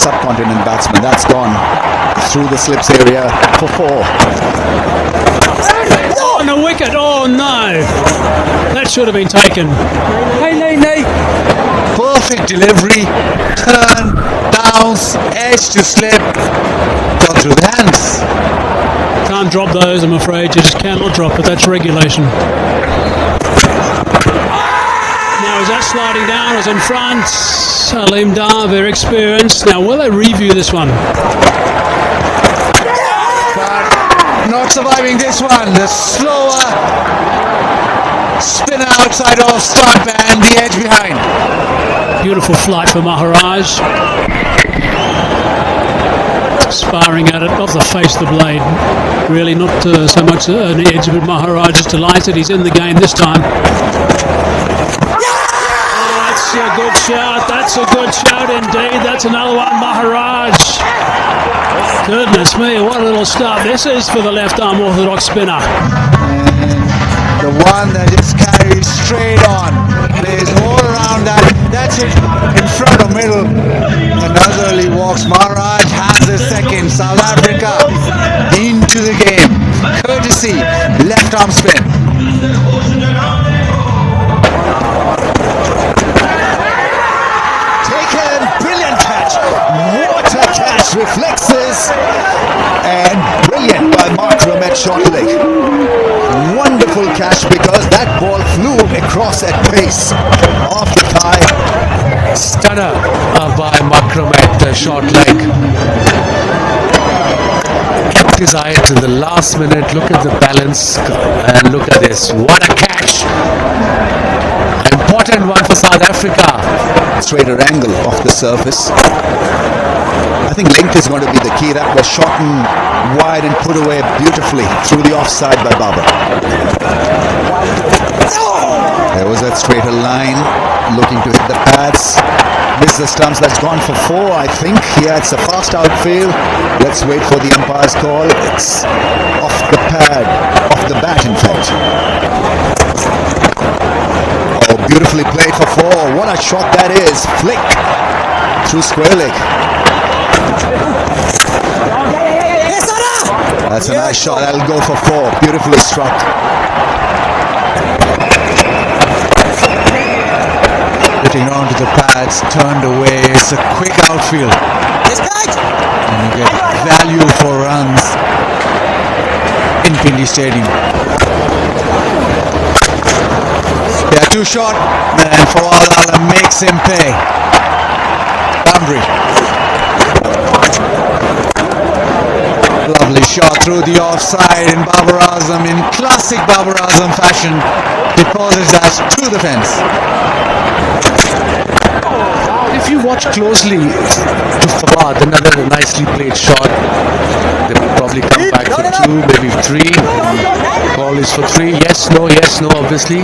subcontinent batsman. That's gone through the slips area for 4. On the wicket. Oh no, that should have been taken. Perfect delivery, turn, bounce, edge to slip, got through the hands. Can't drop those, I'm afraid. You just cannot drop it. That's regulation. Now is that sliding down? It was in front. Salim Dar, very experienced. Now will they review this one? But not surviving this one. The slower spinner outside off stump and the edge behind. Beautiful flight for Maharaj. Sparring at it off the face of the blade. Really not so much an edge, but Maharaj is delighted he's in the game this time. Oh, that's a good shout. That's a good shout indeed. That's another one, Maharaj. Goodness me, what a little start. This is for the left arm orthodox spinner. The one that just carries straight on, plays all around that. That's it, in front of middle. Another early walks. Maharaj has a second. South Africa into the game. Courtesy, left arm spin. Taken, brilliant catch. What a catch, reflexes. And brilliant by Mark Romet short leg. Wonderful catch because that ball flew across at pace off the thigh. Stunner by Makromet, short leg. Kept his eye till the last minute. Look at the balance and look at this. What a catch! Important one for South Africa. Straighter angle off the surface. I think length is going to be the key. That was shot wide and put away beautifully through the offside by Babar. There was that straighter line, looking to hit the pads. Missed the stumps. That's gone for 4, I think. Yeah, it's a fast outfield. Let's wait for the umpire's call. It's off the pad, off the bat, in fact. Oh, beautifully played for 4. What a shot that is. Flick through square leg. That's a nice shot. That'll go for 4. Beautifully struck. Getting around to the pads, turned away. It's a quick outfield. And you get value for runs in Pindi Stadium. Yeah, 2 shot. And Fawad Alam makes him pay. Boundary. Lovely shot through the offside, and Babar Azam, in classic Babar Azam fashion, deposits that to the fence. If you watch closely to Fawad, another nicely played shot. They will probably come back for 2, maybe 3. Call is for 3. Yes, no, obviously.